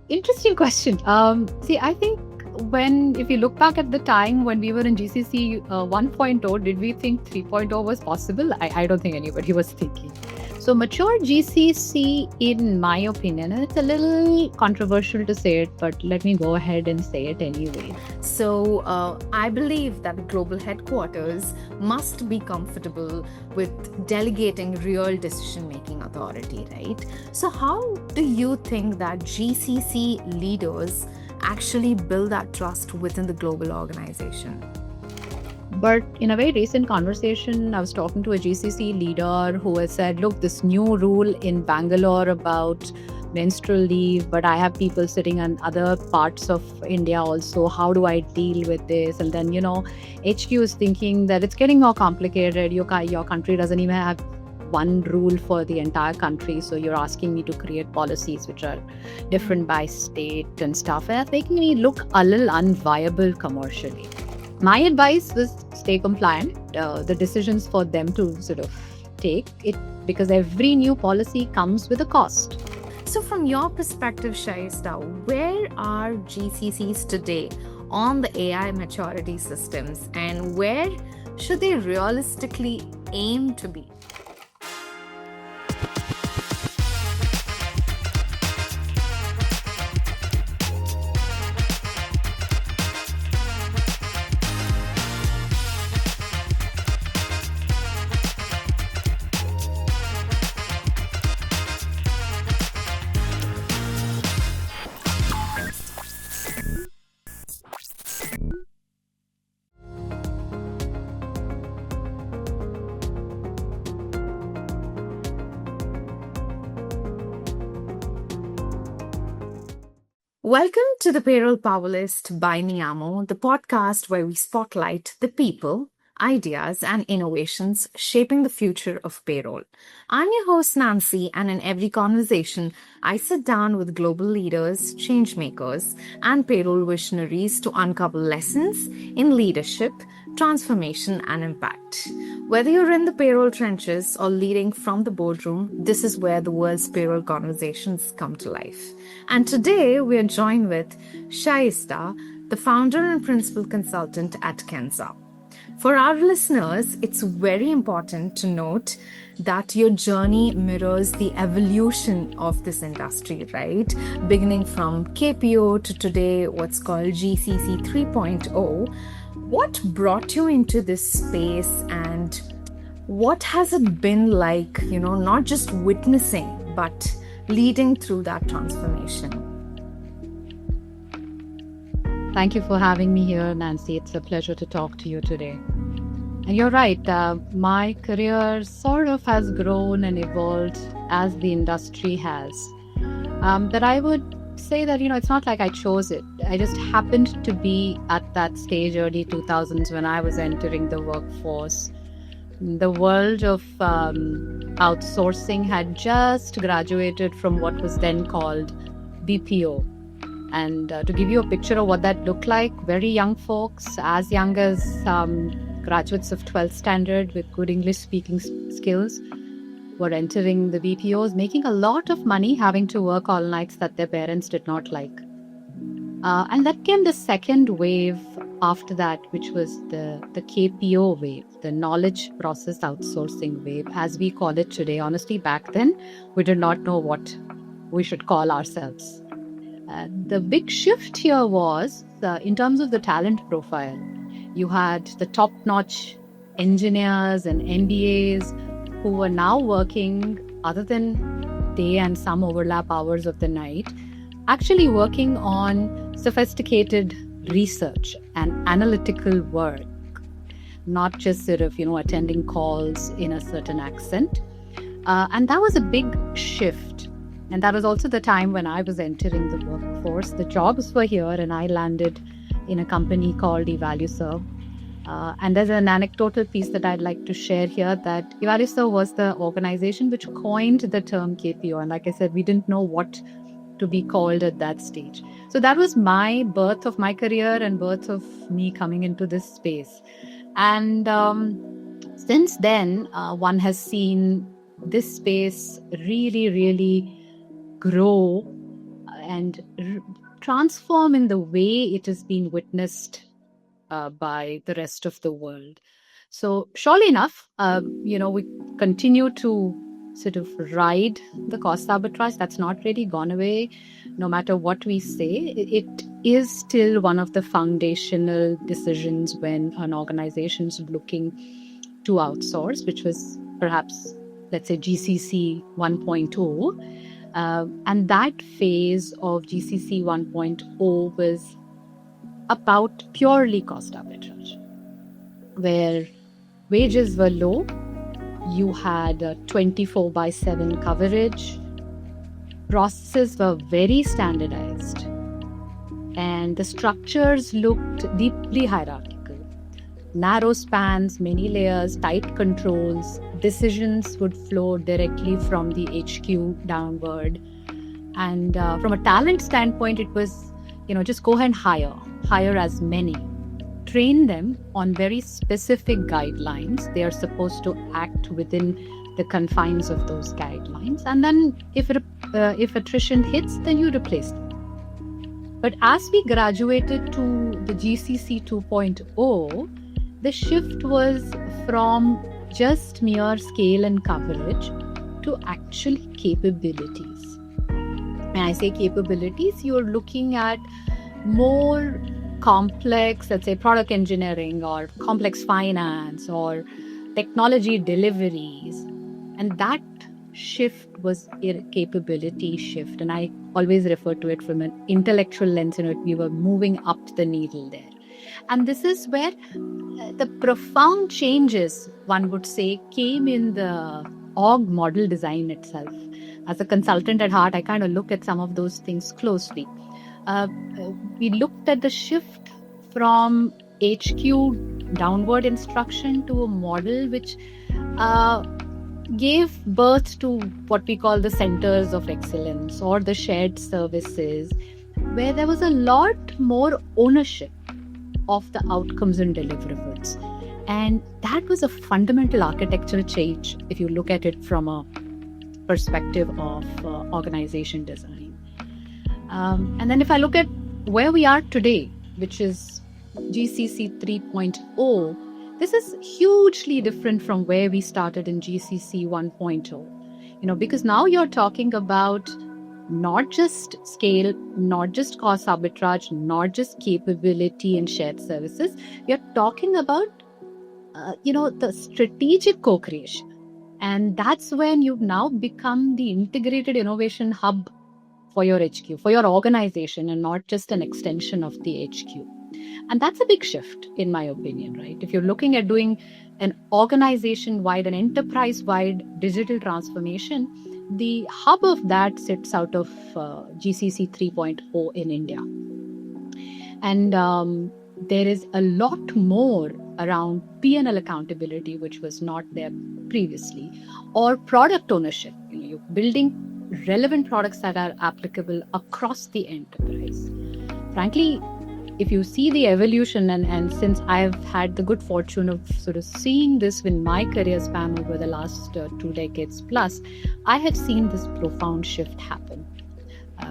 Interesting question. See, I think if you look back at the time when we were in GCC 1.0, did we think 3.0 was possible? I don't think anybody was thinking. So, mature GCC, in my opinion, and it's a little controversial to say it, but let me go ahead and say it anyway. So, I believe that global headquarters must be comfortable with delegating real decision making authority, right? So, how do you think that GCC leaders actually build that trust within the global organization? But in a very recent conversation, I was talking to a GCC leader who has said, look, this new rule in Bangalore about menstrual leave, but I have people sitting in other parts of India also. How do I deal with this? And then, HQ is thinking that it's getting more complicated. Your country doesn't even have one rule for the entire country. So you're asking me to create policies which are different by state and stuff. And that's making me look a little unviable commercially. My advice was stay compliant. The decisions for them to sort of take it, because every new policy comes with a cost. So, from your perspective, Shaista, where are GCCs today on the AI maturity systems, and where should they realistically aim to be? Welcome to the Payroll Power List by Niamo, the podcast where we spotlight the people, ideas, and innovations shaping the future of payroll. I'm your host, Nancy, and in every conversation, I sit down with global leaders, change makers, and payroll visionaries to uncover lessons in leadership, transformation, and impact. Whether you're in the payroll trenches or leading from the boardroom, this is where the world's payroll conversations come to life. And today we are joined with Shaista, the founder and principal consultant at Kenza. For our listeners, it's very important to note that your journey mirrors the evolution of this industry, right? Beginning from KPO to today, what's called GCC 3.0. What brought you into this space, and what has it been like, not just witnessing, but leading through that transformation? Thank you for having me here, Nancy. It's a pleasure to talk to you today. And you're right, my career sort of has grown and evolved as the industry has. But I would say that, it's not like I chose it. I just happened to be at that stage, early 2000s, when I was entering the workforce. The world of outsourcing had just graduated from what was then called BPO. And to give you a picture of what that looked like, very young folks, as young as graduates of 12th standard with good English speaking skills, were entering the BPOs, making a lot of money, having to work all nights that their parents did not like. And that came the second wave after that, which was the KPO wave, the knowledge process outsourcing wave, as we call it today. Honestly, back then, we did not know what we should call ourselves. The big shift here was in terms of the talent profile. You had the top-notch engineers and MBAs who were now working, other than day and some overlap hours of the night, actually working on sophisticated research and analytical work, not just sort of, attending calls in a certain accent. And that was a big shift. And that was also the time when I was entering the workforce. The jobs were here, and I landed in a company called Evalueserve. And there's an anecdotal piece that I'd like to share here, that Evalueserve was the organization which coined the term KPO. And like I said, we didn't know what to be called at that stage. So that was my birth of my career and birth of me coming into this space. And since then, one has seen this space really, really grow and transform in the way it has been witnessed by the rest of the world. So surely enough, we continue to sort of ride the cost arbitrage. That's not really gone away. No matter what we say, it is still one of the foundational decisions when an organization is looking to outsource, which was perhaps, let's say, GCC 1.0. And that phase of GCC 1.0 was about purely cost arbitrage, where wages were low, you had 24/7 coverage, processes were very standardized, and the structures looked deeply hierarchical. Narrow spans, many layers, tight controls, decisions would flow directly from the HQ downward. And from a talent standpoint, it was, just go ahead and hire as many. Train them on very specific guidelines. They are supposed to act within the confines of those guidelines. And then if attrition hits, then you replace them. But as we graduated to the GCC 2.0, the shift was from just mere scale and coverage to actually capabilities. When I say capabilities, you're looking at more complex, let's say, product engineering or complex finance or technology deliveries. And that shift was a capability shift. And I always refer to it from an intellectual lens. We were moving up the needle there. And this is where the profound changes, one would say, came in the org model design itself. As a consultant at heart, I kind of look at some of those things closely. We looked at the shift from HQ downward instruction to a model which gave birth to what we call the centers of excellence or the shared services, where there was a lot more ownership of the outcomes and deliverables. And that was a fundamental architectural change if you look at it from a perspective of organization design. And then if I look at where we are today, which is GCC 3.0, this is hugely different from where we started in GCC 1.0. Because now you're talking about not just scale, not just cost arbitrage, not just capability and shared services. You're talking about, the strategic co-creation. And that's when you've now become the integrated innovation hub for your HQ, for your organization, and not just an extension of the HQ. And that's a big shift, in my opinion, right? If you're looking at doing an organization-wide, an enterprise-wide digital transformation, the hub of that sits out of GCC 3.0 in India. And there is a lot more around P&L accountability, which was not there previously, or product ownership. You're building relevant products that are applicable across the enterprise. Frankly, if you see the evolution, and since I've had the good fortune of sort of seeing this in my career span over the last 2 decades plus, I have seen this profound shift happen.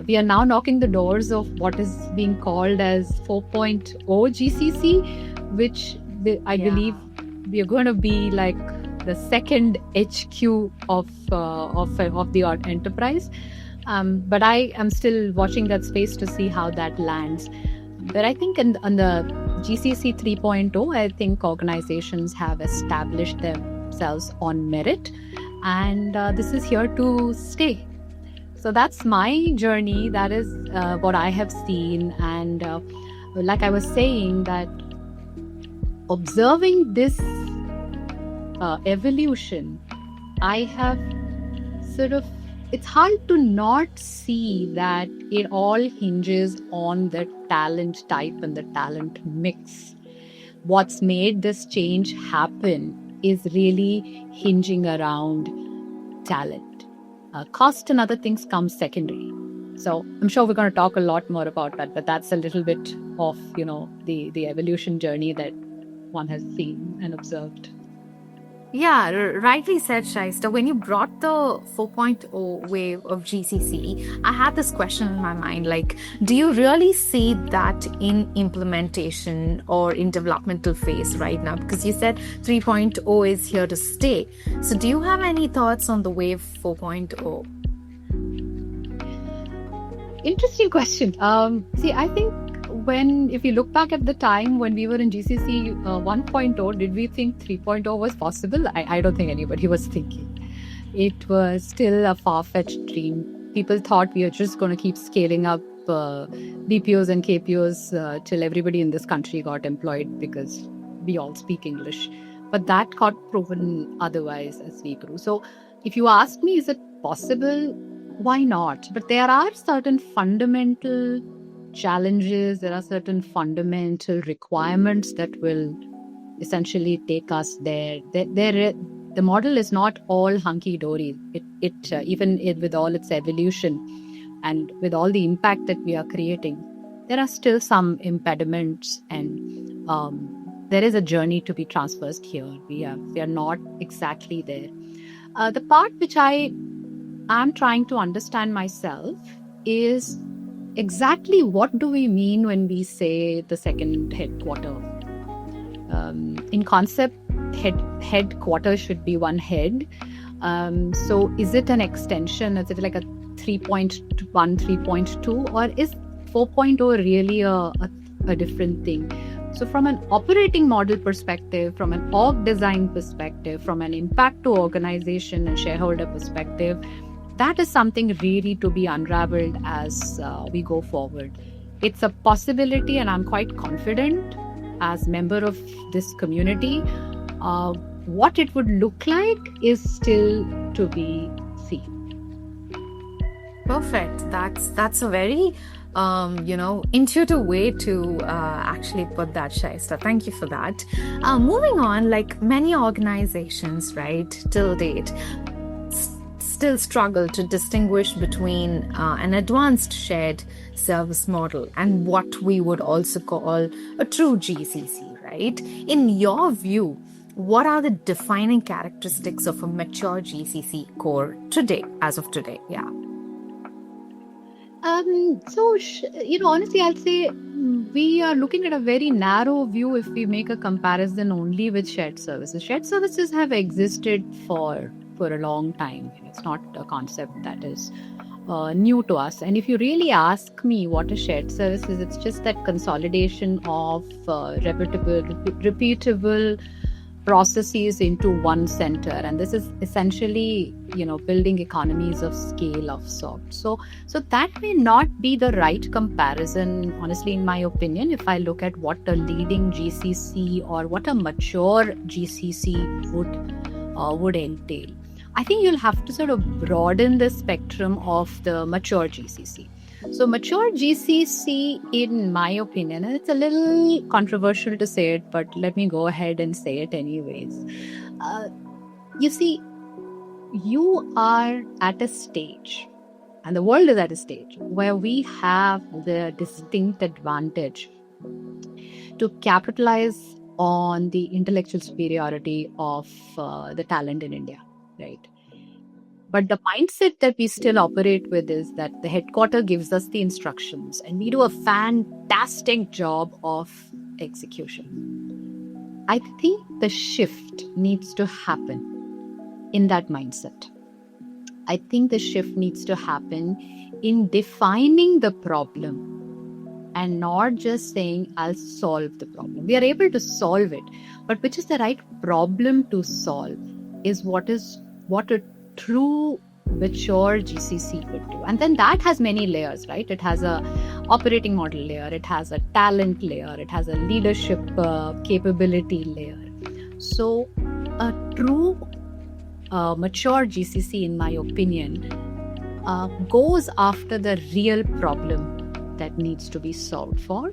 We are now knocking the doors of what is being called as 4.0 GCC, which I believe we are going to be like the second HQ of the enterprise. But I am still watching that space to see how that lands. But I think on the GCC 3.0, I think organizations have established themselves on merit, and this is here to stay. So that's my journey. That is what I have seen. And like I was saying, that observing this evolution, I have it's hard to not see that it all hinges on the talent type and the talent mix. What's made this change happen is really hinging around talent. Cost and other things come secondary. So I'm sure we're going to talk a lot more about that, but that's a little bit of, the evolution journey that one has seen and observed. Yeah, rightly said, Shaista. When you brought the 4.0 wave of GCC, I had this question in my mind like, do you really see that in implementation or in developmental phase right now? Because you said 3.0 is here to stay. So, do you have any thoughts on the wave 4.0? Interesting question. See, I think if you look back at the time when we were in GCC 1.0, did we think 3.0 was possible? I don't think anybody was thinking. It was still a far-fetched dream. People thought we were just going to keep scaling up BPOs and KPOs till everybody in this country got employed because we all speak English. But that got proven otherwise as we grew. So if you ask me, is it possible? Why not? But there are certain fundamental challenges, there are certain fundamental requirements that will essentially take us there. The model is not all hunky-dory. Even with all its evolution and with all the impact that we are creating, there are still some impediments, and there is a journey to be traversed here. We are not exactly there. The part which I'm trying to understand myself is exactly what do we mean when we say the second headquarter. In concept, headquarters should be one head. So is it an extension? Is it like a 3.1, 3.2, or is 4.0 really a different thing? So from an operating model perspective, from an org design perspective, from an impact to organization and shareholder perspective, that is something really to be unraveled as we go forward. It's a possibility, and I'm quite confident as member of this community. What it would look like is still to be seen. Perfect. That's a very intuitive way to actually put that, Shaista. Thank you for that. Moving on, like many organizations, right, till date, still struggle to distinguish between an advanced shared service model and what we would also call a true GCC, right? In your view, what are the defining characteristics of a mature GCC core today, as of today? Yeah. Honestly, I'll say we are looking at a very narrow view if we make a comparison only with shared services. Shared services have existed for a long time. It's not a concept that is new to us. And if you really ask me what a shared service is, it's just that consolidation of repeatable processes into one center, and this is essentially building economies of scale of sorts. So that may not be the right comparison, honestly, in my opinion, if I look at what a leading GCC or what a mature GCC would entail. I think you'll have to sort of broaden the spectrum of the mature GCC. So mature GCC, in my opinion, and it's a little controversial to say it, but let me go ahead and say it anyways. You see, you are at a stage, and the world is at a stage, where we have the distinct advantage to capitalize on the intellectual superiority of the talent in India, right? But the mindset that we still operate with is that the headquarter gives us the instructions and we do a fantastic job of execution. I think the shift needs to happen in that mindset. I think the shift needs to happen in defining the problem and not just saying, I'll solve the problem. We are able to solve it, but which is the right problem to solve is what a true mature GCC would do. And then that has many layers, right? It has a operating model layer, it has a talent layer, it has a leadership capability layer. So a true mature GCC, in my opinion, goes after the real problem that needs to be solved for,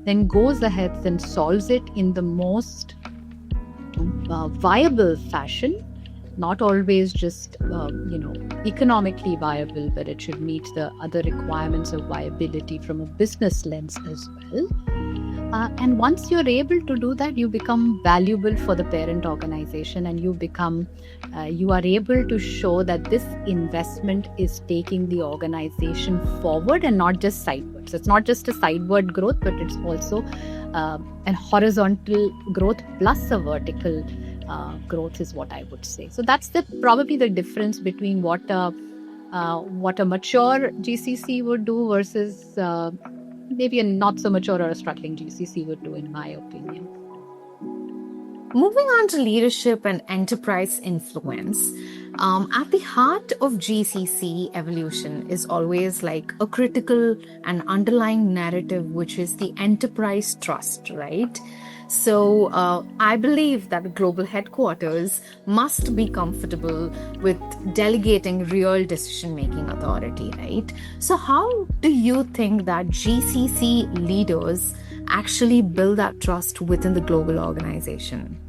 then goes ahead and solves it in the most viable fashion. Not always just, economically viable, but it should meet the other requirements of viability from a business lens as well. And once you're able to do that, you become valuable for the parent organization, and you are able to show that this investment is taking the organization forward and not just sidewards. It's not just a sideward growth, but it's also an horizontal growth plus a vertical growth is what I would say. So that's probably the difference between what a mature GCC would do versus maybe a not so mature or a struggling GCC would do, in my opinion. Moving on to leadership and enterprise influence, at the heart of GCC evolution is always like a critical and underlying narrative, which is the enterprise trust, right? So I believe that global headquarters must be comfortable with delegating real decision-making authority, right? So how do you think that GCC leaders actually build that trust within the global organization?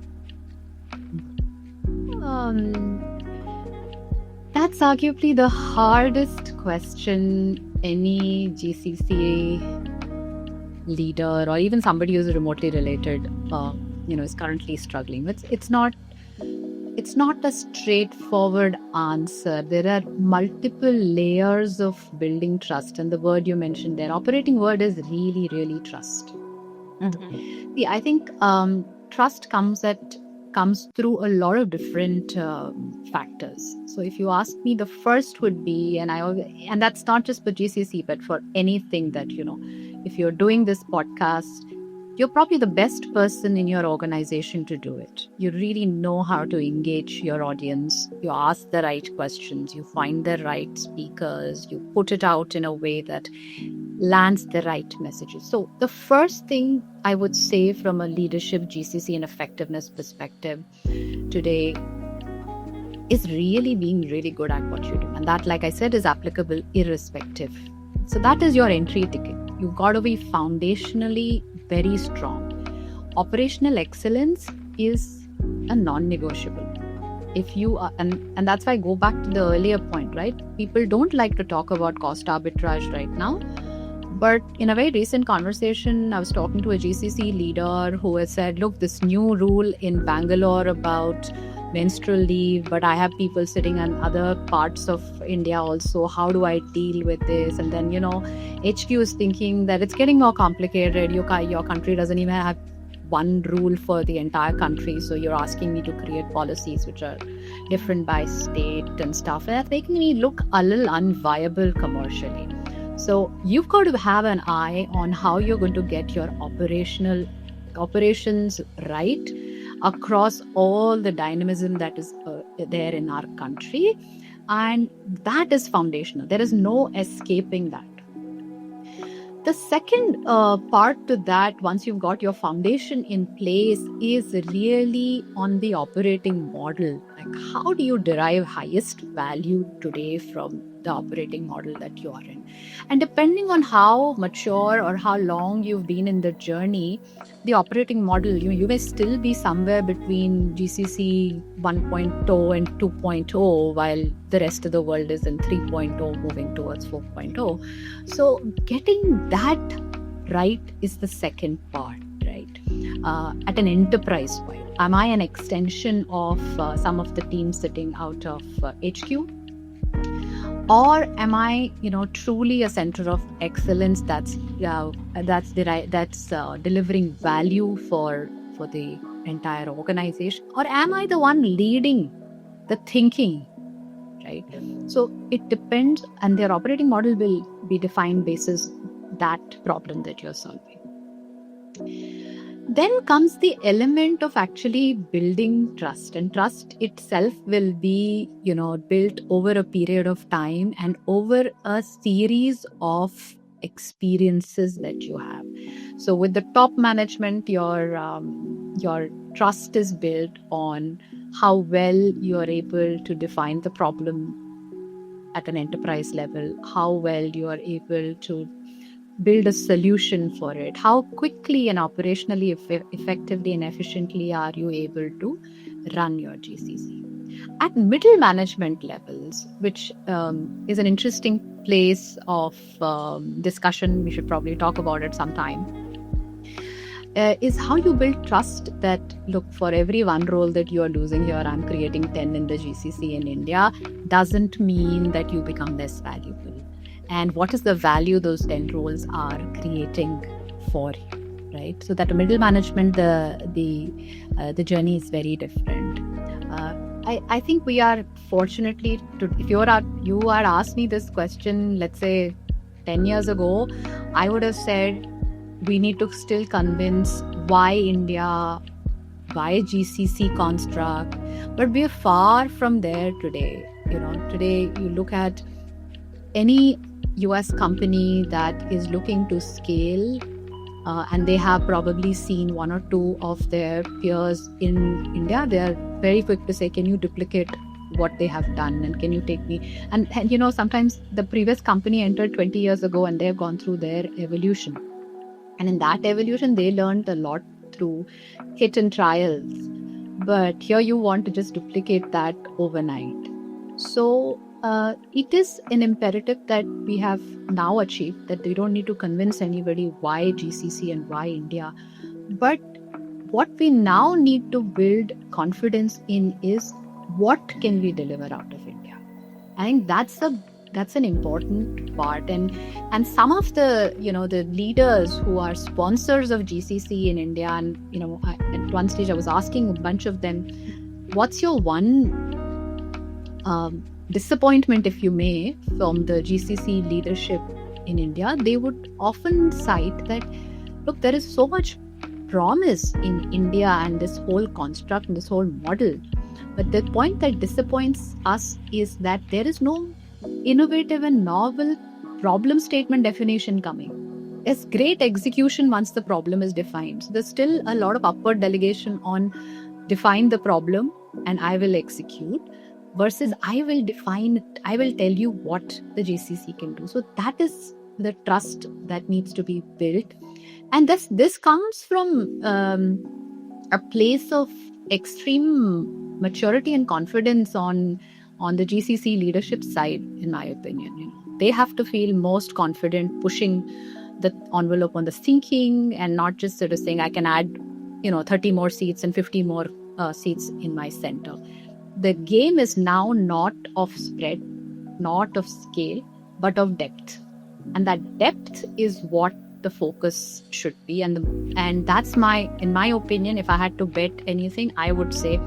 That's arguably the hardest question any GCC leader or even somebody who's remotely related, is currently struggling. It's not a straightforward answer. There are multiple layers of building trust, and the word you mentioned there, operating word, is really, really trust. Mm-hmm. See, I think trust comes through a lot of different factors. So if you ask me, the first would be, and that's not just for GCC, but for anything that, if you're doing this podcast, you're probably the best person in your organization to do it. You really know how to engage your audience. You ask the right questions. You find the right speakers. You put it out in a way that lands the right messages. So the first thing I would say from a leadership, GCC, and effectiveness perspective today is really being really good at what you do. And that, like I said, is applicable irrespective. So that is your entry ticket. You've got to be foundationally very strong. Operational excellence is a non-negotiable. If you are, and that's why I go back to the earlier point, right? People don't like to talk about cost arbitrage right now. But in a very recent conversation, I was talking to a GCC leader who had said, look, this new rule in Bangalore about menstrual leave, but I have people sitting in other parts of India also. How do I deal with this? And then, HQ is thinking that it's getting more complicated. Your country doesn't even have one rule for the entire country. So you're asking me to create policies which are different by state and stuff. And that's making me look a little unviable commercially. So you've got to have an eye on how you're going to get your operations right across all the dynamism that is there in our country. And that is foundational. There is no escaping that. The second part to that, once you've got your foundation in place, is really on the operating model. Like, how do you derive highest value today from the operating model that you are in? And depending on how mature or how long you've been in the journey, the operating model, you may still be somewhere between GCC 1.0 and 2.0, while the rest of the world is in 3.0, moving towards 4.0. So getting that right is the second part, right? At an enterprise wide, am I an extension of some of the teams sitting out of HQ? Or am I, truly a center of excellence that's delivering value for the entire organization? Or am I the one leading the thinking, right? So it depends, and their operating model will be defined basis that problem that you're solving. Then comes the element of actually building trust, and trust itself will be, built over a period of time and over a series of experiences that you have. So with the top management, your trust is built on how well you are able to define the problem at an enterprise level, how well you are able to build a solution for it, how quickly and operationally effectively and efficiently are you able to run your GCC. At middle management levels, which is an interesting place of discussion, we should probably talk about it sometime. is how you build trust that, look, for every one role that you are losing here, I'm creating 10 in the GCC in India, doesn't mean that you become less valuable. And what is the value those 10 roles are creating for you, right? So that middle management, the journey is very different. I think we are fortunately, if you are asked me this question, let's say 10 years ago, I would have said we need to still convince why India, why GCC construct, but we are far from there today. Today you look at any US company that is looking to scale, and they have probably seen one or two of their peers in India, they are very quick to say, can you duplicate what they have done, and can you take me? And sometimes the previous company entered 20 years ago and they have gone through their evolution. And in that evolution, they learned a lot through hit and trials. But here you want to just duplicate that overnight. So it is an imperative that we have now achieved, that we don't need to convince anybody why GCC and why India. But what we now need to build confidence in is what can we deliver out of India. I think that's an important part, and some of the the leaders who are sponsors of GCC in India, and at one stage I was asking a bunch of them, what's your one disappointment, if you may, from the GCC leadership in India? They would often cite that, look, there is so much promise in India and this whole construct and this whole model, but the point that disappoints us is that there is no innovative and novel problem statement definition coming. There's great execution once the problem is defined. So there's still a lot of upward delegation on define the problem and I will execute, versus I will define it, I will tell you what the GCC can do. So that is the trust that needs to be built. And this comes from a place of extreme maturity and confidence on the GCC leadership side, in my opinion. They have to feel most confident pushing the envelope on the thinking, and not just sort of saying, I can add 30 more seats and 50 more seats in my center. The game is now not of spread, not of scale, but of depth. And that depth is what the focus should be. And that's in my opinion, if I had to bet anything, I would say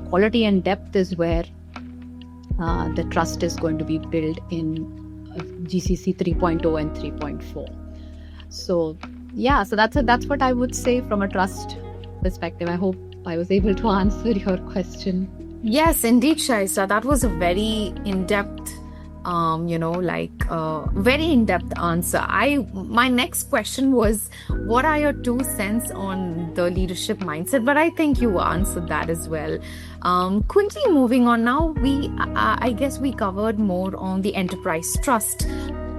quality and depth is where the trust is going to be built in GCC 3.0 and 3.4. So that's what I would say from a trust perspective. I hope I was able to answer your question. Yes, indeed, Shaista. That was a very in-depth, very in-depth answer. My next question was, what are your 2 cents on the leadership mindset? But I think you answered that as well. Quickly moving on now, I guess we covered more on the enterprise trust,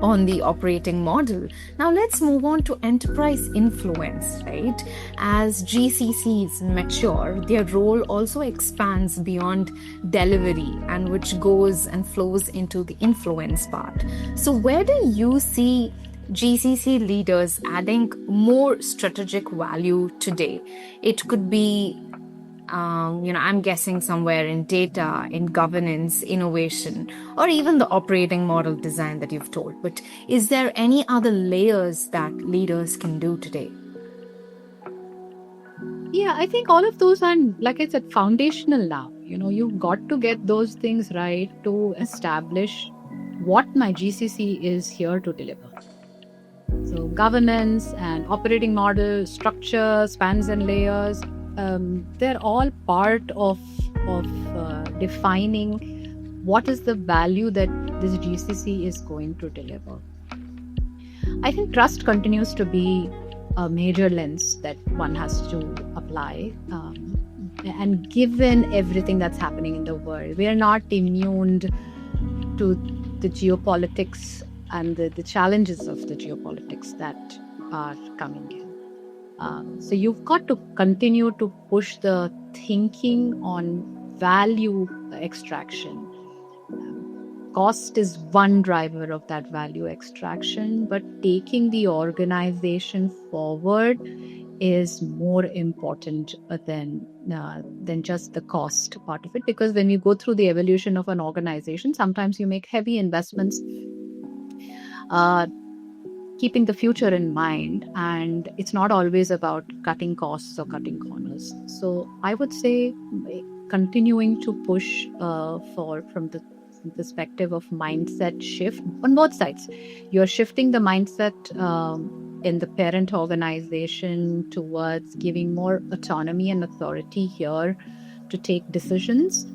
on the operating model. Now let's move on to enterprise influence, right? As GCCs mature, their role also expands beyond delivery, and which goes and flows into the influence part. So where do you see GCC leaders adding more strategic value today? It could be I'm guessing somewhere in data, in governance, innovation, or even the operating model design that you've told. But is there any other layers that leaders can do today? Yeah, I think all of those are, like I said, foundational now. You've got to get those things right to establish what my GCC is here to deliver. So governance and operating model, structure, spans and layers, they're all part of defining what is the value that this GCC is going to deliver. I think trust continues to be a major lens that one has to apply. And given everything that's happening in the world, we are not immune to the geopolitics and the challenges of the geopolitics that are coming in. So you've got to continue to push the thinking on value extraction. Cost is one driver of that value extraction, but taking the organization forward is more important than just the cost part of it. Because when you go through the evolution of an organization, sometimes you make heavy investments, keeping the future in mind, and it's not always about cutting costs or cutting corners. So I would say continuing to push from the perspective of mindset shift on both sides. You're shifting the mindset in the parent organization towards giving more autonomy and authority here to take decisions.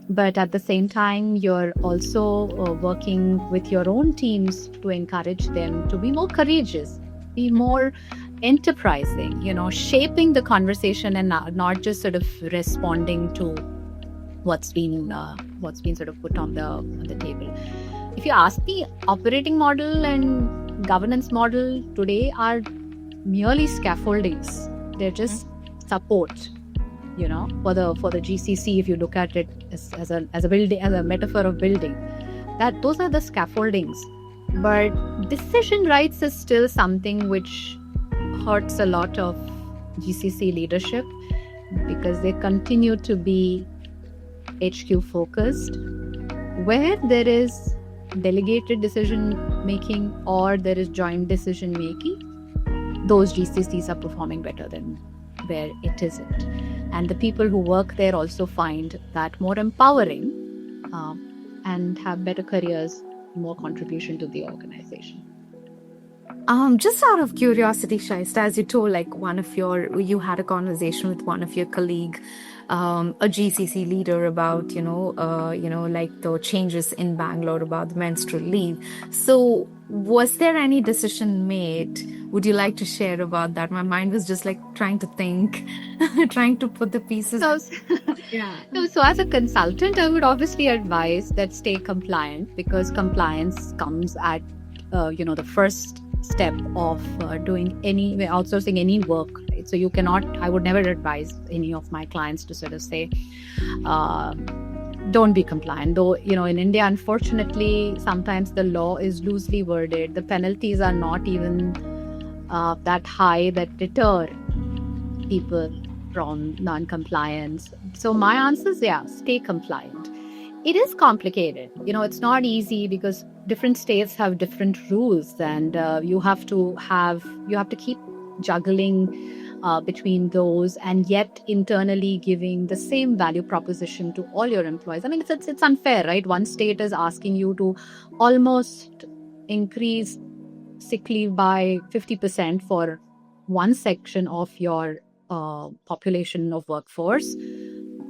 But at the same time, you're also working with your own teams to encourage them to be more courageous, be more enterprising, shaping the conversation and not just sort of responding to what's been sort of put on the table. If you ask me, operating model and governance model today are merely scaffoldings. They're just support, for the GCC. If you look at it as a building, as a metaphor of building, that those are the scaffoldings. But decision rights is still something which hurts a lot of GCC leadership, because they continue to be HQ focused. Where there is delegated decision making or there is joint decision making, those GCCs are performing better than where it isn't. And the people who work there also find that more empowering and have better careers, more contribution to the organization. Just out of curiosity, Shaista, as you told, you had a conversation with one of your colleague, a GCC leader about, the changes in Bangalore about the menstrual leave. So was there any decision made? Would you like to share about that? My mind was just trying to think, trying to put the pieces. So as a consultant, I would obviously advise that stay compliant, because compliance comes at, the first step of outsourcing any work, right? So I would never advise any of my clients to sort of say, don't be compliant. Though, in India, unfortunately, sometimes the law is loosely worded. The penalties are not even that high that deter people from non-compliance. So my answer is, stay compliant. It is complicated. It's not easy because different states have different rules, and you have to keep juggling between those, and yet internally giving the same value proposition to all your employees. I mean, it's unfair, right? One state is asking you to almost increase sick leave by 50% for one section of your population of workforce,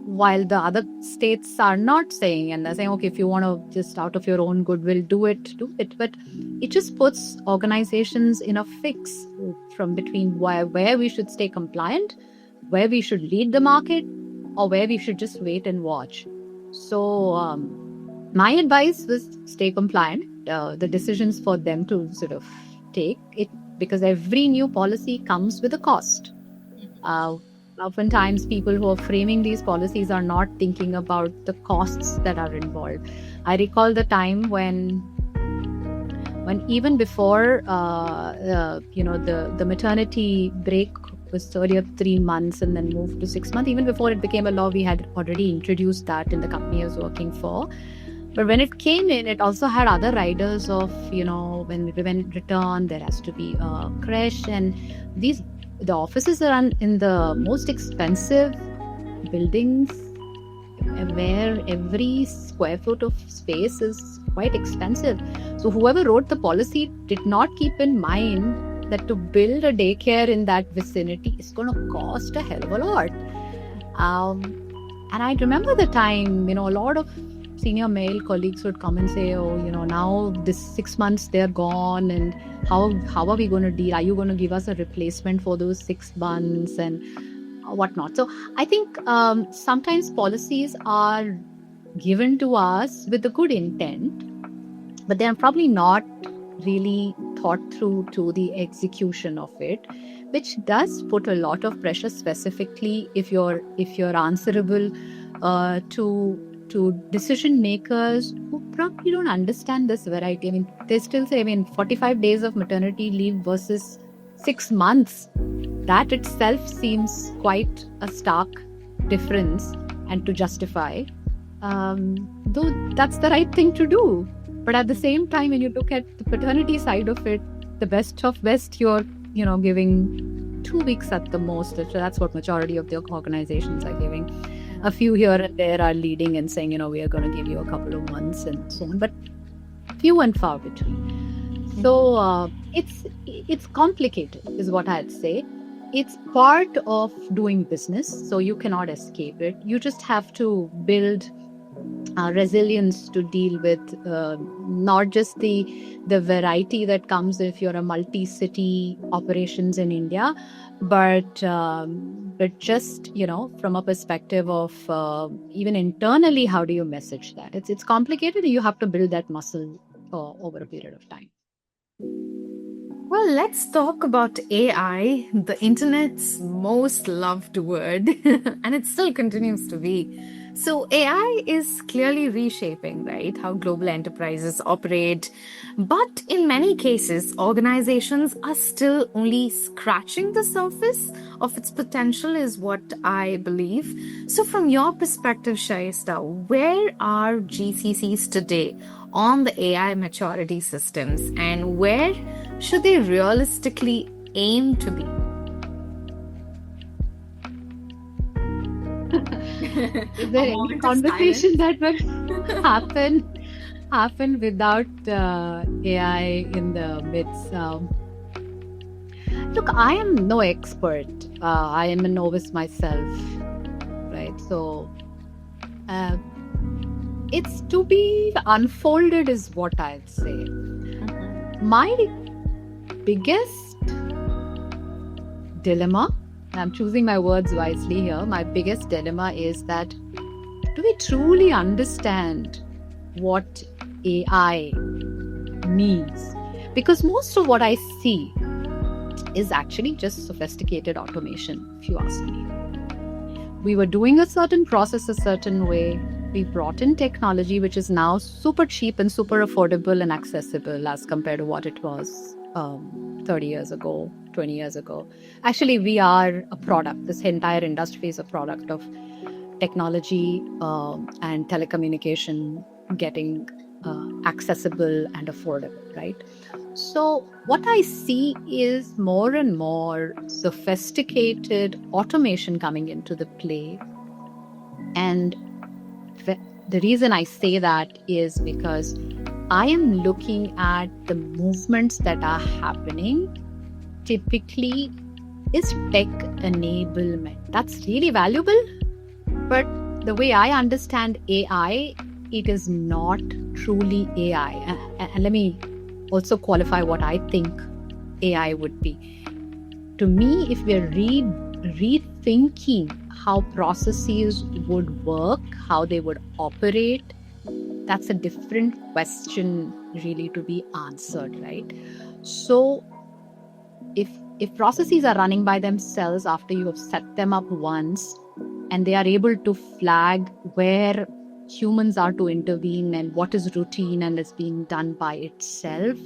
while the other states are not saying, and they're saying, okay, if you want to just out of your own goodwill do it. But it just puts organizations in a fix from between where we should stay compliant, where we should lead the market, or where we should just wait and watch. So my advice was stay compliant. The decisions for them to sort of take it, because every new policy comes with a cost. Oftentimes, people who are framing these policies are not thinking about the costs that are involved. I recall the time when even before the maternity break was earlier 3 months and then moved to 6 months. Even before it became a law, we had already introduced that in the company I was working for. But when it came in, it also had other riders of, when women return, there has to be a creche, and the offices are in the most expensive buildings, where every square foot of space is quite expensive. So whoever wrote the policy did not keep in mind that to build a daycare in that vicinity is going to cost a hell of a lot. And I remember the time, a lot of senior male colleagues would come and say, now this 6 months they're gone, and how are we going to deal? Are you going to give us a replacement for those 6 months and whatnot? So I think sometimes policies are given to us with a good intent, but they're probably not really thought through to the execution of it, which does put a lot of pressure, specifically if you're answerable to decision makers who probably don't understand this variety. I mean, they still say, 45 days of maternity leave versus 6 months. That itself seems quite a stark difference and to justify. Though that's the right thing to do. But at the same time, when you look at the paternity side of it, the best of best, you're, giving 2 weeks at the most. So that's what majority of the organizations are giving. A few here and there are leading and saying, we are going to give you a couple of months and so on, but few and far between. So it's complicated, is what I'd say. It's part of doing business, so you cannot escape it. You just have to build resilience to deal with not just the variety that comes if you're a multi-city operations in India, but just from a perspective of even internally, how do you message that? It's complicated. You have to build that muscle over a period of time. Well, let's talk about AI, the internet's most loved word, and it still continues to be. So AI is clearly reshaping, right, how global enterprises operate. But in many cases, organizations are still only scratching the surface of its potential, is what I believe. So from your perspective, Shaista, where are GCCs today on the AI maturity systems, and where should they realistically aim to be? Is there any conversation that will happen without AI in the midst? Look, I am no expert. I am a novice myself, right? So it's to be unfolded is what I'd say. My biggest dilemma, I'm choosing my words wisely here, my biggest dilemma is that do we truly understand what AI means? Because most of what I see is actually just sophisticated automation, if you ask me. We were doing a certain process a certain way. We brought in technology which is now super cheap and super affordable and accessible as compared to what it was 30 years ago, 20 years ago. Actually, we are a product. This entire industry is a product of technology and telecommunication getting accessible and affordable, right? So what I see is more and more sophisticated automation coming into the play. And the reason I say that is because I am looking at the movements that are happening. Typically, is tech enablement. That's really valuable. But the way I understand AI, it is not truly AI. And let me also qualify what I think AI would be. To me, if we're rethinking how processes would work, how they would operate, that's a different question really to be answered, right? So if processes are running by themselves after you have set them up once and they are able to flag where humans are to intervene and what is routine and is being done by itself,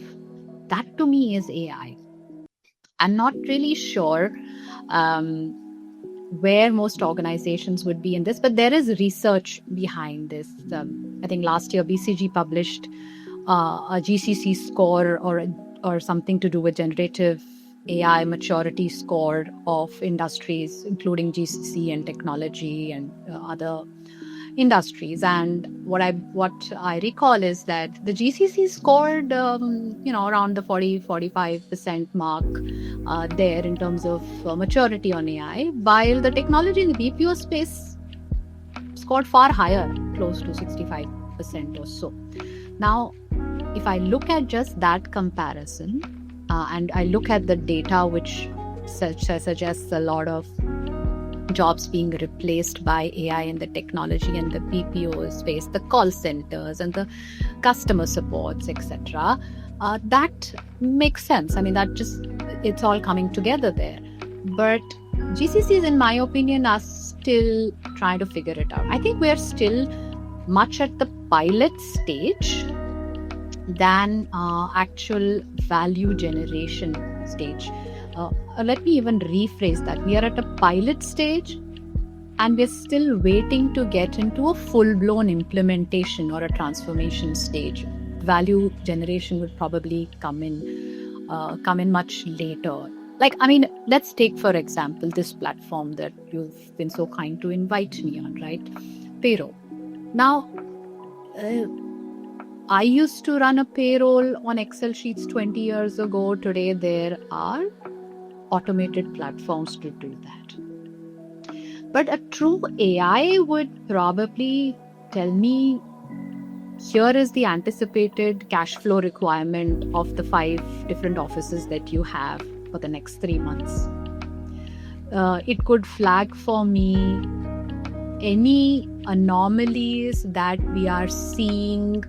that to me is AI. I'm not really sure where most organizations would be in this, but there is research behind this. I think last year BCG published a GCC score or something to do with generative AI maturity score of industries, including GCC and technology and other industries. And what I recall is that the GCC scored around the 40-45% mark there in terms of maturity on AI, while the technology in the BPO space scored far higher, close to 65% or so. Now, if I look at just that comparison and I look at the data which suggests a lot of jobs being replaced by AI in the technology and the BPO space, the call centers and the customer supports, etc. That makes sense. I mean, it's all coming together there. But GCCs, in my opinion, are still trying to figure it out. I think we're still much at the pilot stage than actual value generation stage. Let me even rephrase that. We are at a pilot stage and we're still waiting to get into a full-blown implementation or a transformation stage. Value generation would probably come in much later. Like, I mean, let's take, for example, this platform that you've been so kind to invite me on, right? Payroll. Now, I used to run a payroll on Excel sheets 20 years ago. Today, there are automated platforms to do that. But a true AI would probably tell me, here is the anticipated cash flow requirement of the 5 different offices that you have for the next 3 months. It could flag for me any anomalies that we are seeing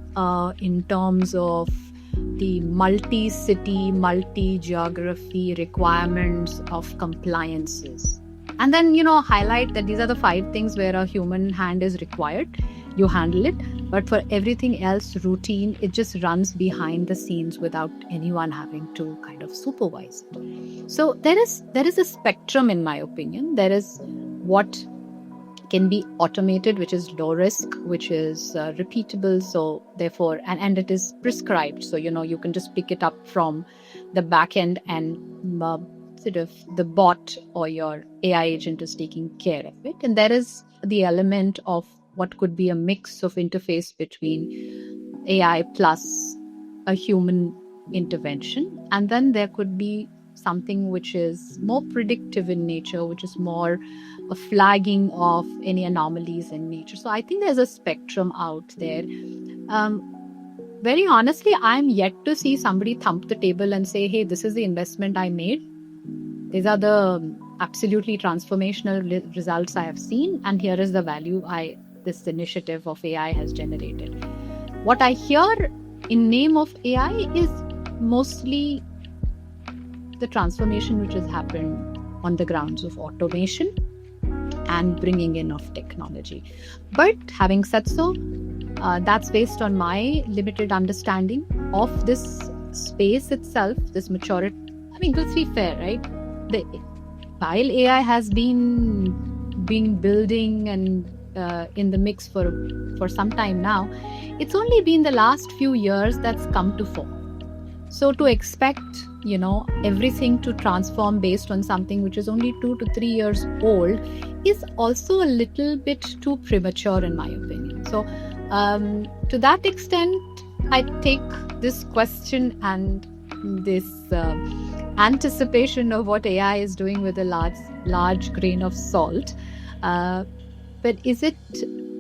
in terms of the multi-city, multi-geography requirements of compliances. And then, highlight that these are the 5 things where a human hand is required. You handle it. But for everything else, routine, it just runs behind the scenes without anyone having to kind of supervise it. So there is a spectrum, in my opinion. There is what can be automated, which is low risk, which is repeatable. So therefore, and it is prescribed. So, you can just pick it up from the back end and sort of the bot or your AI agent is taking care of it. And there is the element of what could be a mix of interface between AI plus a human intervention. And then there could be something which is more predictive in nature, which is more a flagging of any anomalies in nature. So I think there's a spectrum out there. Very honestly, I'm yet to see somebody thump the table and say, hey, this is the investment I made. These are the absolutely transformational results I have seen. And here is the value this initiative of AI has generated. What I hear in name of AI is mostly the transformation which has happened on the grounds of automation and bringing in of technology. But having said so, that's based on my limited understanding of this space itself, this maturity. I mean, let's be fair, right? While AI has been building and in the mix for some time now, it's only been the last few years that's come to fore. So to expect, everything to transform based on something which is only 2 to 3 years old is also a little bit too premature, in my opinion. So to that extent, I take this question and this anticipation of what AI is doing with a large grain of salt. But is it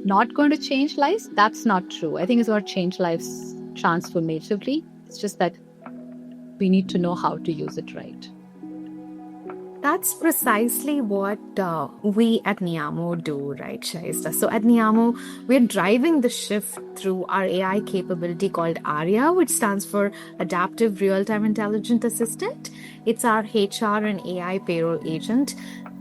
not going to change lives? That's not true. I think it's going to change lives transformatively. It's just that we need to know how to use it right. That's precisely what we at Neeyamo do, right, Shaista? So at Neeyamo, we're driving the shift through our AI capability called ARIA, which stands for Adaptive Real-Time Intelligent Assistant. It's our HR and AI payroll agent.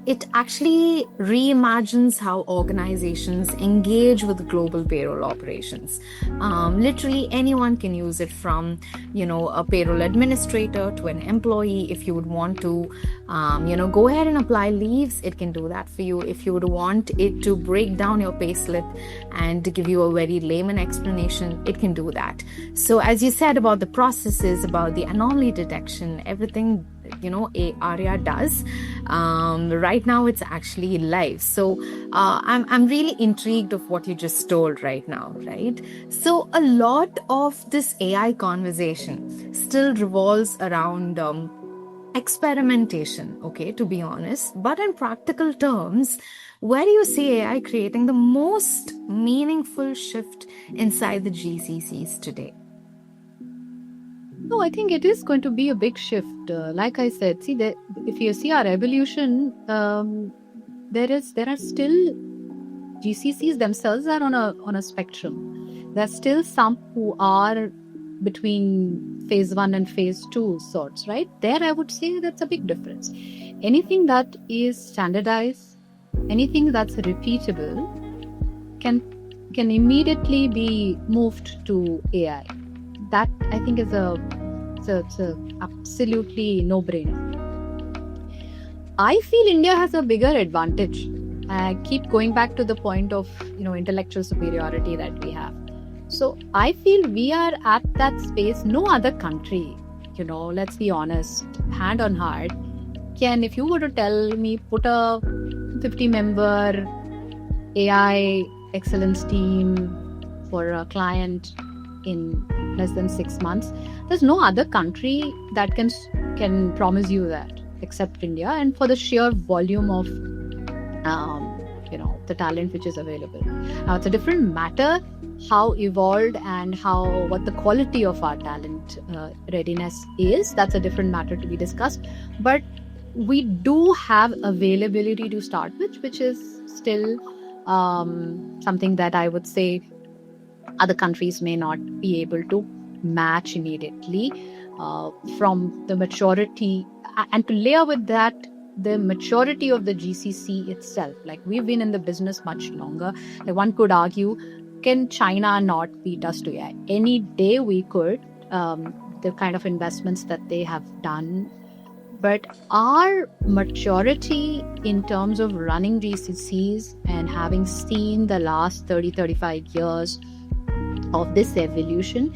It actually reimagines how organizations engage with global payroll operations. Literally anyone can use it, from a payroll administrator to an employee. If you would want to go ahead and apply leaves, it can do that for you. If you would want it to break down your payslip and to give you a very layman explanation, it can do that. So as you said about the processes, about the anomaly detection, everything ARIA does. Right now it's actually live. So I'm really intrigued of what you just told right now, right? So a lot of this AI conversation still revolves around experimentation, okay, to be honest. But in practical terms, where do you see AI creating the most meaningful shift inside the GCCs today? No, I think it is going to be a big shift. Like I said, if you see our evolution, there are still GCCs themselves are on a spectrum. There are still some who are between phase 1 and phase 2 sorts, right? There, I would say that's a big difference. Anything that is standardized, anything that's repeatable, can immediately be moved to AI. That, I think, is it's a absolutely no-brainer. I feel India has a bigger advantage. I keep going back to the point of intellectual superiority that we have. So I feel we are at that space. No other country, let's be honest, hand on heart, can, if you were to tell me, put a 50-member AI excellence team for a client in less than 6 months, there's no other country that can promise you that except India, and for the sheer volume of the talent which is available. Now it's a different matter how evolved and what the quality of our talent readiness is. That's a different matter to be discussed, but we do have availability to start with, which is still something that I would say other countries may not be able to match immediately from the maturity. And to layer with that, the maturity of the GCC itself. Like, we've been in the business much longer. Like, one could argue, can China not beat us to AI? Any day we could, the kind of investments that they have done. But our maturity in terms of running GCCs and having seen the last 30-35 years of this evolution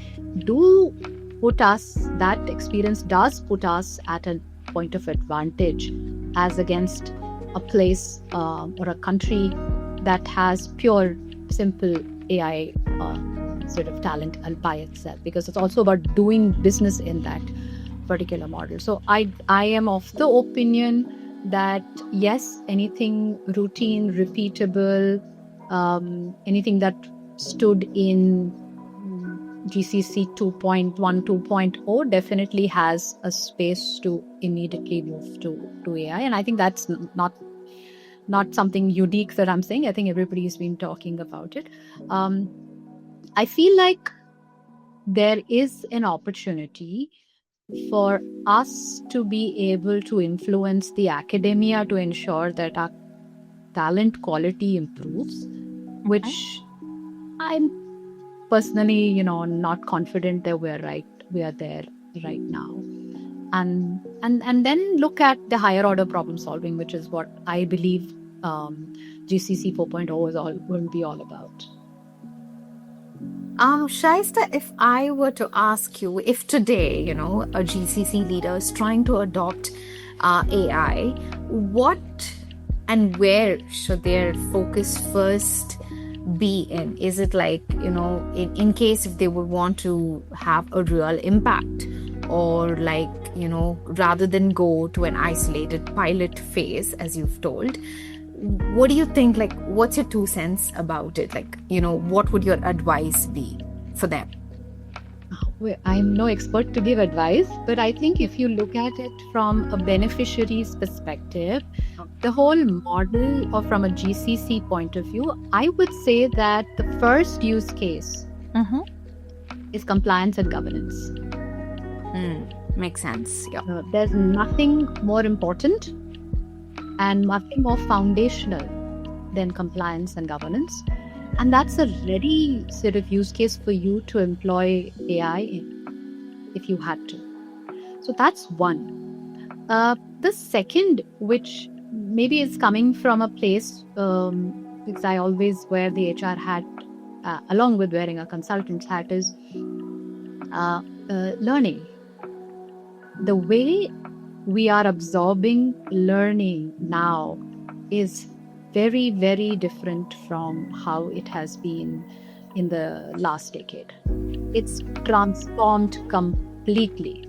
that experience does put us at a point of advantage as against a place or a country that has pure, simple AI sort of talent by itself, because it's also about doing business in that particular model. So I am of the opinion that yes, anything routine, repeatable, anything that stood in GCC 2.1, 2.0 definitely has a space to immediately move to AI. And I think that's not something unique that I'm saying. I think everybody's been talking about it. I feel like there is an opportunity for us to be able to influence the academia to ensure that our talent quality improves, which I'm personally, not confident that we are there right now. And then look at the higher order problem solving, which is what I believe GCC 4.0 is going to be all about. Shaista, if I were to ask you, if today, a GCC leader is trying to adopt AI, what and where should their focus first be in? Is it like, in case if they would want to have a real impact, or like, rather than go to an isolated pilot phase, as you've told, what do you think, like, what's your 2 cents about it? Like, what would your advice be for them? I'm no expert to give advice, but I think if you look at it from a beneficiary's perspective, the whole model, or from a GCC point of view, I would say that the first use case is compliance and governance. Makes sense. Yeah. There's nothing more important and nothing more foundational than compliance and governance. And that's a ready sort of use case for you to employ AI in, if you had to. So that's one. The second, which maybe is coming from a place, because I always wear the HR hat along with wearing a consultant's hat, is learning. The way we are absorbing learning now is very, very different from how it has been in the last decade. It's transformed completely.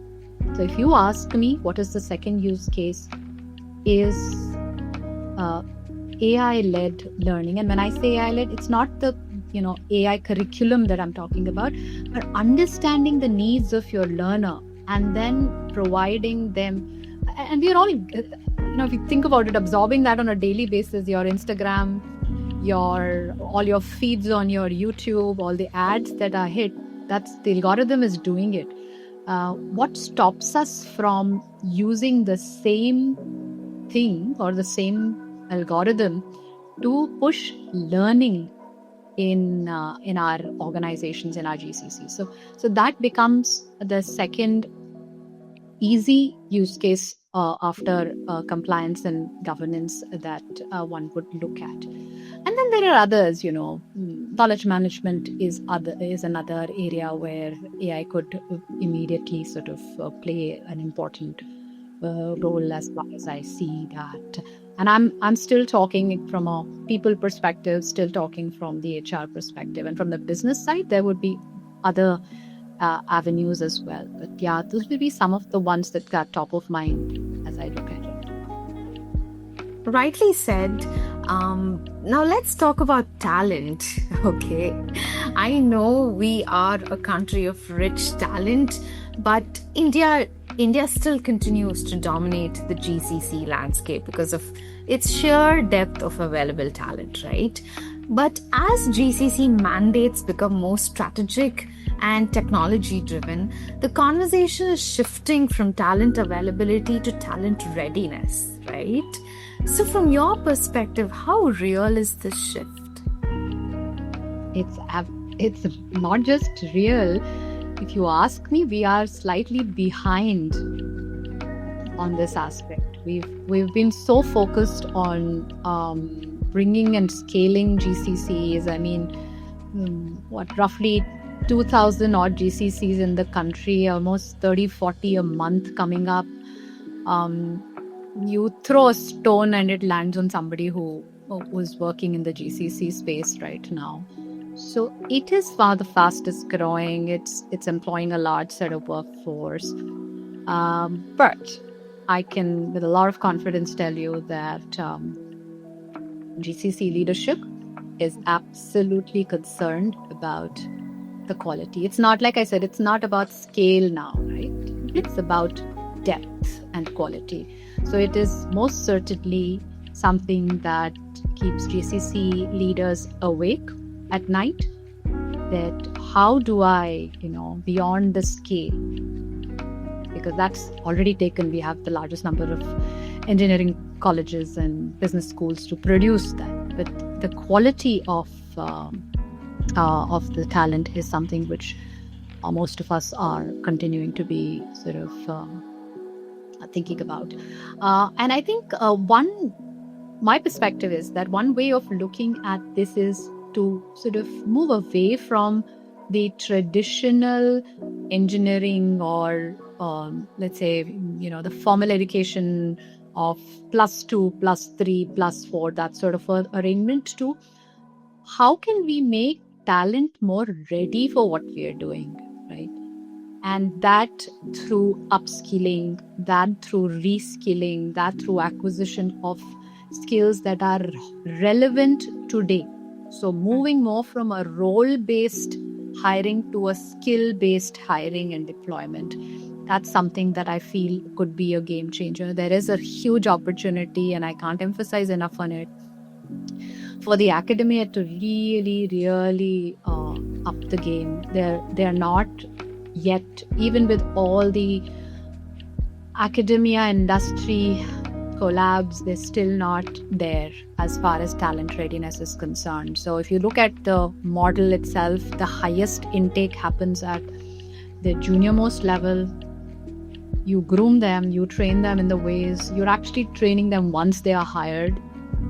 So if you ask me what is the second use case, is AI-led learning. And when I say AI-led, it's not the AI curriculum that I'm talking about, but understanding the needs of your learner and then providing them. And we are all, if you think about it, absorbing that on a daily basis, your Instagram, all your feeds on your YouTube, all the ads that are hit, that's the algorithm is doing it. What stops us from using the same thing or the same algorithm to push learning in our organizations, in our GCC? So that becomes the second easy use case after compliance and governance that one would look at. And then there are others, knowledge management is another area where AI could immediately sort of play an important role as far as I see that. And I'm still talking from a people perspective, still talking from the HR perspective, and from the business side, there would be other avenues as well. But yeah, those will be some of the ones that got top of mind as I look at it. Rightly said. Now let's talk about talent. Okay, I know we are a country of rich talent, but India still continues to dominate the GCC landscape because of its sheer depth of available talent, right? But as GCC mandates become more strategic and technology driven, the conversation is shifting from talent availability to talent readiness, right? So from your perspective, how real is this shift? It's not just real. If you ask me, we are slightly behind on this aspect. We've been so focused on bringing and scaling GCCs. I mean, roughly 2,000 odd GCCs in the country, almost 30-40 a month coming up. You throw a stone and it lands on somebody who was working in the GCC space right now. So it is one of the fastest growing. It's employing a large set of workforce. But I can, with a lot of confidence, tell you that GCC leadership is absolutely concerned about the quality. It's not, like I said, it's not about scale now, right? It's about depth and quality. So it is most certainly something that keeps GCC leaders awake at night, that how do I, beyond the scale, because that's already taken. We have the largest number of engineering colleges and business schools to produce that. But the quality of the talent is something which most of us are continuing to be sort of thinking about. And I think my perspective is that one way of looking at this is to sort of move away from the traditional engineering or let's say, the formal education of +2, +3, +4, that sort of arrangement, to how can we make talent more ready for what we are doing, right? And that through upskilling, that through reskilling, that through acquisition of skills that are relevant today. So moving more from a role-based hiring to a skill-based hiring and deployment. That's something that I feel could be a game changer. There is a huge opportunity, and I can't emphasize enough on it, for the academia to really, really up the game. They're not yet, even with all the academia industry collabs, they're still not there as far as talent readiness is concerned. So if you look at the model itself, the highest intake happens at the junior most level. You groom them, you train them in the ways, you're actually training them once they are hired.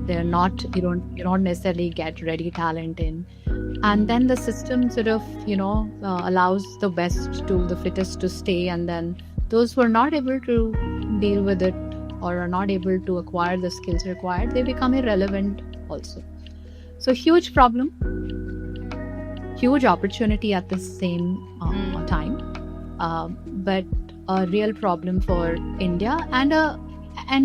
They're not, you don't necessarily get ready talent in. And then the system sort of, allows the best to the fittest to stay. And then those who are not able to deal with it or are not able to acquire the skills required, they become irrelevant also. So huge problem, huge opportunity at the same time, but a real problem for India, and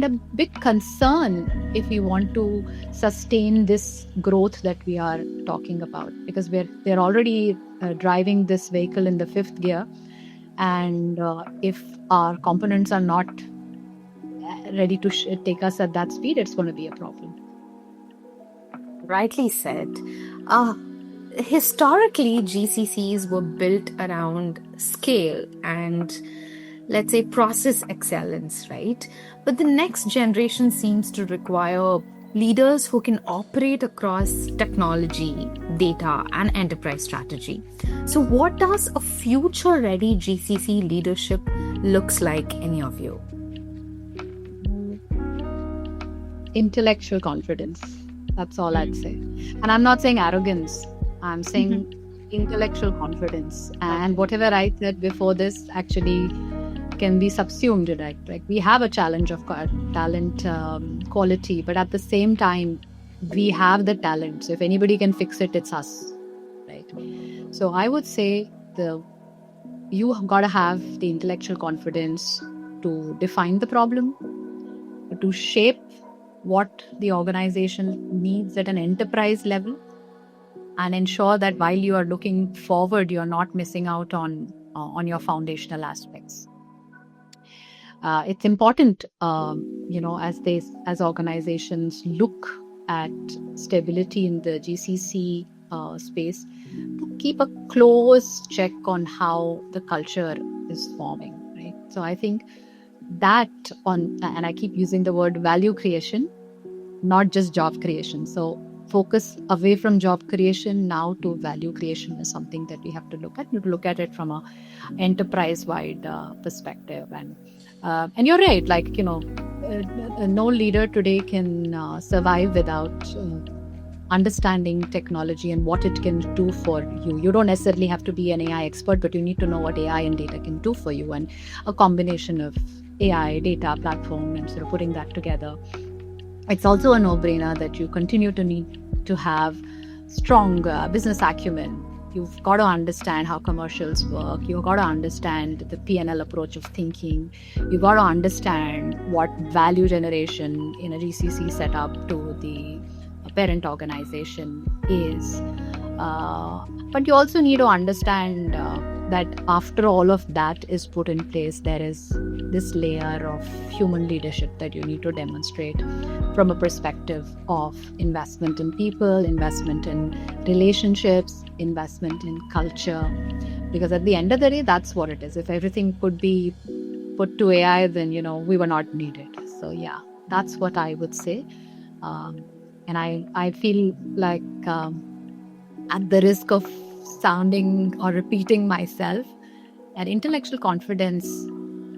a big concern if we want to sustain this growth that we are talking about, because they're already driving this vehicle in the fifth gear, and if our components are not ready to take us at that speed, it's going to be a problem. Rightly said. Historically, GCCs were built around scale and, let's say, process excellence, right? But the next generation seems to require leaders who can operate across technology, data, and enterprise strategy. So what does a future-ready GCC leadership looks like in your view? Intellectual confidence. That's all I'd say. And I'm not saying arrogance. I'm saying intellectual confidence. And whatever I said before this actually can be subsumed, right? Like we have a challenge of talent quality, but at the same time, we have the talent. So if anybody can fix it, it's us, right? So I would say you got to have the intellectual confidence to define the problem, to shape what the organization needs at an enterprise level, and ensure that while you are looking forward, you're not missing out on your foundational aspects. It's important, as organizations look at stability in the GCC space, to keep a close check on how the culture is forming, right? So I think that and I keep using the word value creation, not just job creation. So focus away from job creation now to value creation is something that we have to look at. You look at it from a enterprise-wide perspective, and you're right. Like no leader today can survive without understanding technology and what it can do for you. You don't necessarily have to be an AI expert, but you need to know what AI and data can do for you, and a combination of AI, data, platform, and sort of putting that together. It's also a no-brainer that you continue to need to have strong business acumen. You've got to understand how commercials work. You've got to understand the P&L approach of thinking. You've got to understand what value generation in a GCC setup to the parent organization is. But you also need to understand that after all of that is put in place, there is this layer of human leadership that you need to demonstrate from a perspective of investment in people, investment in relationships, investment in culture. Because at the end of the day, that's what it is. If everything could be put to AI, then, we were not needed. So yeah, that's what I would say. And I feel like at the risk of sounding or repeating myself, that intellectual confidence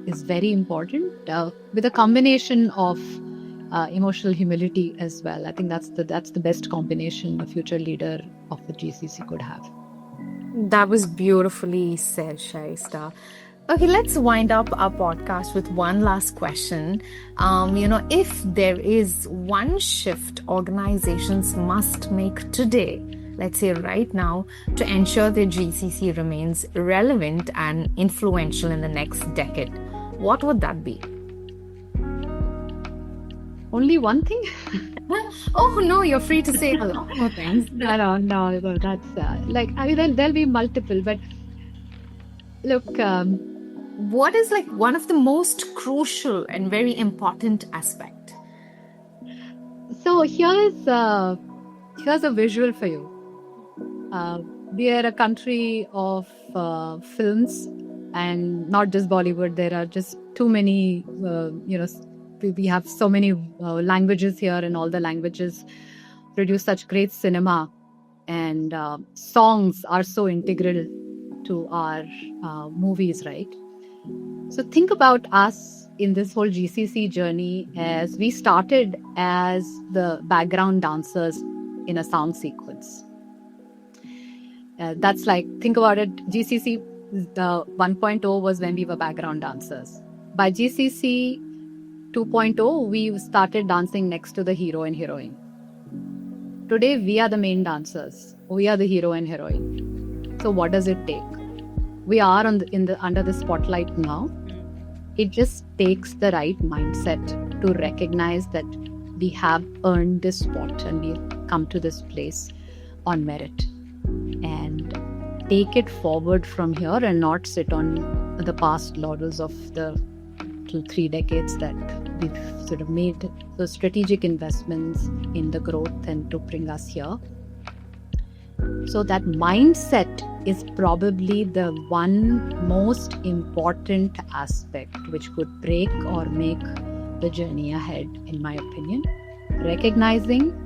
is very important with a combination of emotional humility as well. I think that's the best combination a future leader of the GCC could have. That was beautifully said, Shaista. Okay, let's wind up our podcast with one last question. If there is one shift organizations must make today, let's say right now, to ensure their GCC remains relevant and influential in the next decade, what would that be? Only one thing? Oh, no, you're free to say a lot more things. No, that's there'll be multiple, but look, what is like one of the most crucial and very important aspect? So here's a visual for you. We are a country of films, and not just Bollywood. There are just too many, we have so many languages here, and all the languages produce such great cinema, and songs are so integral to our movies, right? So think about us in this whole GCC journey as we started as the background dancers in a sound sequence. That's like, think about it, GCC, the 1.0 was when we were background dancers. By GCC 2.0, we started dancing next to the hero and heroine. Today, we are the main dancers. We are the hero and heroine. So what does it take? We are under the spotlight now. It just takes the right mindset to recognize that we have earned this spot and we've come to this place on merit, and take it forward from here and not sit on the past laurels of the 3 decades that we've sort of made the strategic investments in the growth and to bring us here. So that mindset is probably the one most important aspect which could break or make the journey ahead, in my opinion. Recognizing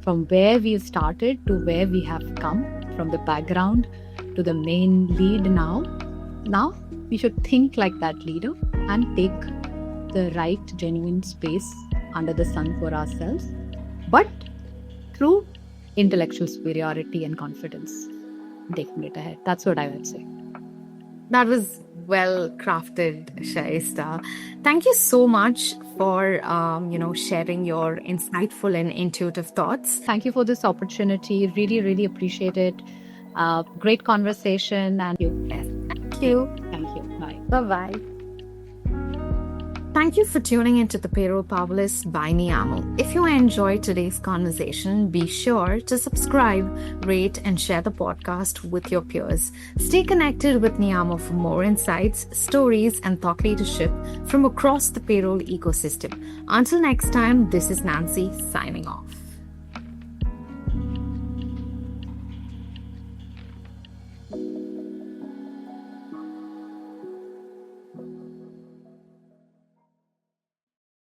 from where we started to where we have come, from the background to the main lead now. Now we should think like that leader and take the right genuine space under the sun for ourselves, but through intellectual superiority and confidence, taking it ahead. That's what I would say. That was well crafted, Shaista. Thank you so much for sharing your insightful and intuitive thoughts. Thank you for this opportunity. Really, really appreciate it. Great conversation. And Yes. Thank you. Thank you. Bye. Bye-bye. Thank you for tuning into the Payroll Power List by Niyamo. If you enjoyed today's conversation, be sure to subscribe, rate, and share the podcast with your peers. Stay connected with Niyamo for more insights, stories, and thought leadership from across the payroll ecosystem. Until next time, this is Nancy signing off.